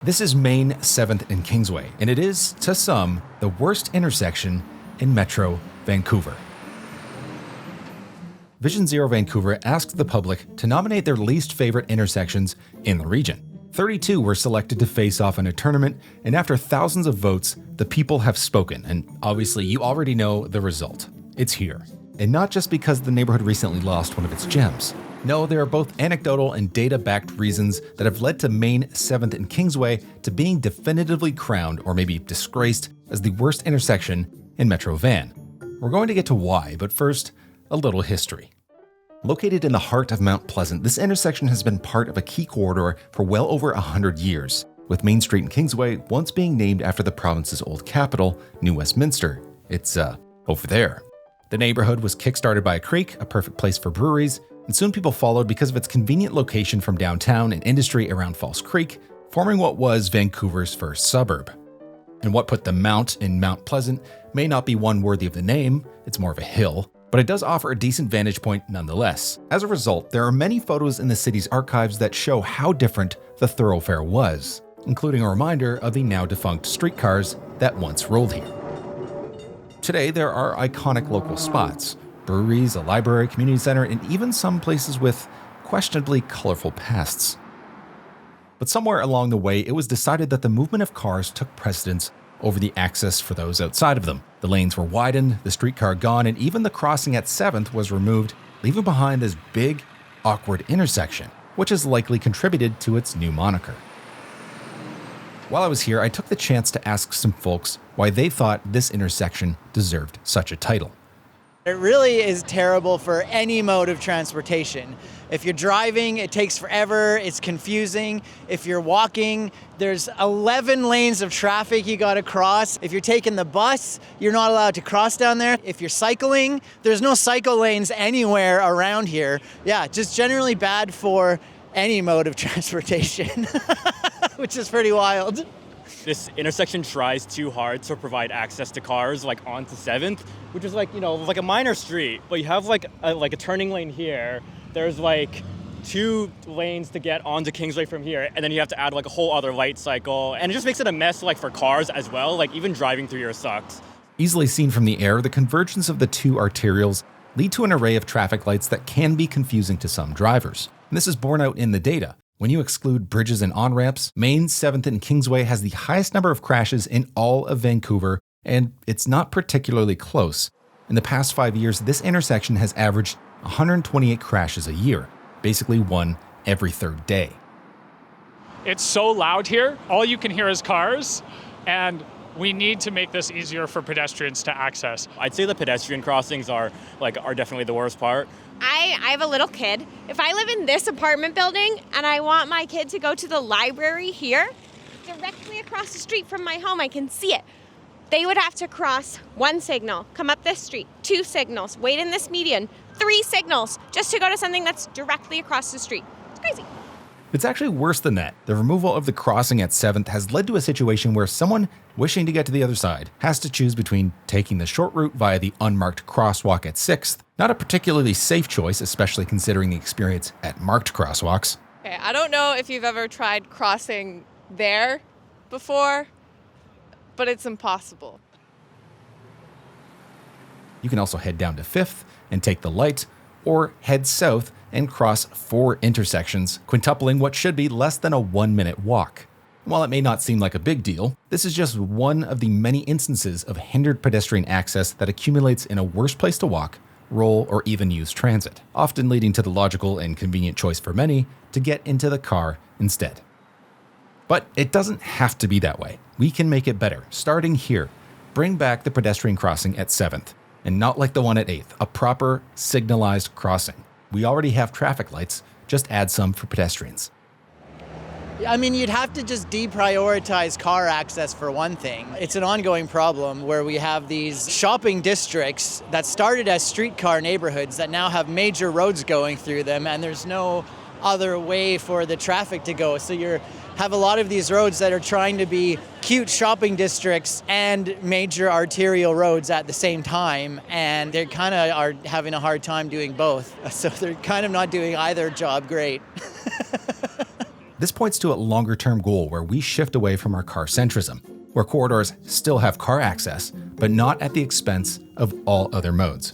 This is Main 7th and Kingsway, and it is, to some, the worst intersection in Metro Vancouver. Vision Zero Vancouver asked the public to nominate their least favorite intersections in the region. 32 were selected to face off in a tournament, and after thousands of votes, the people have spoken, and obviously you already know the result. It's here. And not just because the neighborhood recently lost one of its gems. No, there are both anecdotal and data-backed reasons that have led to Main 7th and Kingsway to being definitively crowned, or maybe disgraced, as the worst intersection in Metro Van. We're going to get to why, but first, a little history. Located in the heart of Mount Pleasant, this intersection has been part of a key corridor for well over 100 years, with Main Street and Kingsway once being named after the province's old capital, New Westminster. It's, over there. The neighborhood was kickstarted by a creek, a perfect place for breweries, and soon people followed because of its convenient location from downtown and industry around False Creek, forming what was Vancouver's first suburb. And what put the Mount in Mount Pleasant may not be one worthy of the name, it's more of a hill, but it does offer a decent vantage point nonetheless. As a result, there are many photos in the city's archives that show how different the thoroughfare was, including a reminder of the now defunct streetcars that once rolled here. Today, there are iconic local spots, breweries, a library, community center, and even some places with questionably colorful pasts. But somewhere along the way, it was decided that the movement of cars took precedence over the access for those outside of them. The lanes were widened, the streetcar gone, and even the crossing at 7th was removed, leaving behind this big, awkward intersection, which has likely contributed to its new moniker. While I was here, I took the chance to ask some folks why they thought this intersection deserved such a title. It really is terrible for any mode of transportation. If you're driving, it takes forever, it's confusing. If you're walking, there's 11 lanes of traffic you gotta cross. If you're taking the bus, you're not allowed to cross down there. If you're cycling, there's no cycle lanes anywhere around here. Yeah, just generally bad for any mode of transportation, which is pretty wild. This intersection tries too hard to provide access to cars like onto 7th, which is like a minor street, but you have like a turning lane here. There's like 2 lanes to get onto Kingsway from here, and then you have to add like a whole other light cycle, and it just makes it a mess like for cars as well. Like even driving through here sucks. Easily seen from the air, the convergence of the two arterials lead to an array of traffic lights that can be confusing to some drivers. And this is borne out in the data. When you exclude bridges and on-ramps, Main, 7th, and Kingsway has the highest number of crashes in all of Vancouver, and it's not particularly close. In the past 5 years, this intersection has averaged 128 crashes a year, basically one every third day. It's so loud here, all you can hear is cars, and we need to make this easier for pedestrians to access. I'd say the pedestrian crossings are definitely the worst part. I have a little kid. If I live in this apartment building and I want my kid to go to the library here, directly across the street from my home, I can see it. They would have to cross 1 signal, come up this street, 2 signals, wait in this median, 3 signals, just to go to something that's directly across the street. It's crazy. It's actually worse than that. The removal of the crossing at 7th has led to a situation where someone wishing to get to the other side has to choose between taking the short route via the unmarked crosswalk at 6th, not a particularly safe choice, especially considering the experience at marked crosswalks. Okay, I don't know if you've ever tried crossing there before, but it's impossible. You can also head down to 5th and take the light, or head south and cross 4 intersections, quintupling what should be less than a 1-minute walk. While it may not seem like a big deal, this is just one of the many instances of hindered pedestrian access that accumulates in a worse place to walk, roll, or even use transit, often leading to the logical and convenient choice for many to get into the car instead. But it doesn't have to be that way. We can make it better, starting here. Bring back the pedestrian crossing at 7th, and not like the one at 8th, a proper signalized crossing. We already have traffic lights, just add some for pedestrians. I mean, you'd have to just deprioritize car access for one thing. It's an ongoing problem where we have these shopping districts that started as streetcar neighborhoods that now have major roads going through them, and there's no other way for the traffic to go. So you have a lot of these roads that are trying to be cute shopping districts and major arterial roads at the same time, and they kind of are having a hard time doing both. So they're kind of not doing either job great. This points to a longer-term goal where we shift away from our car centrism, where corridors still have car access, but not at the expense of all other modes.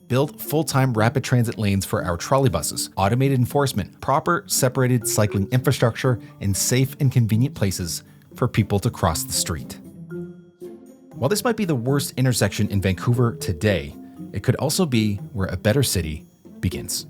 Build full-time rapid transit lanes for our trolleybuses, automated enforcement, proper separated cycling infrastructure, and safe and convenient places for people to cross the street. While this might be the worst intersection in Vancouver today, it could also be where a better city begins.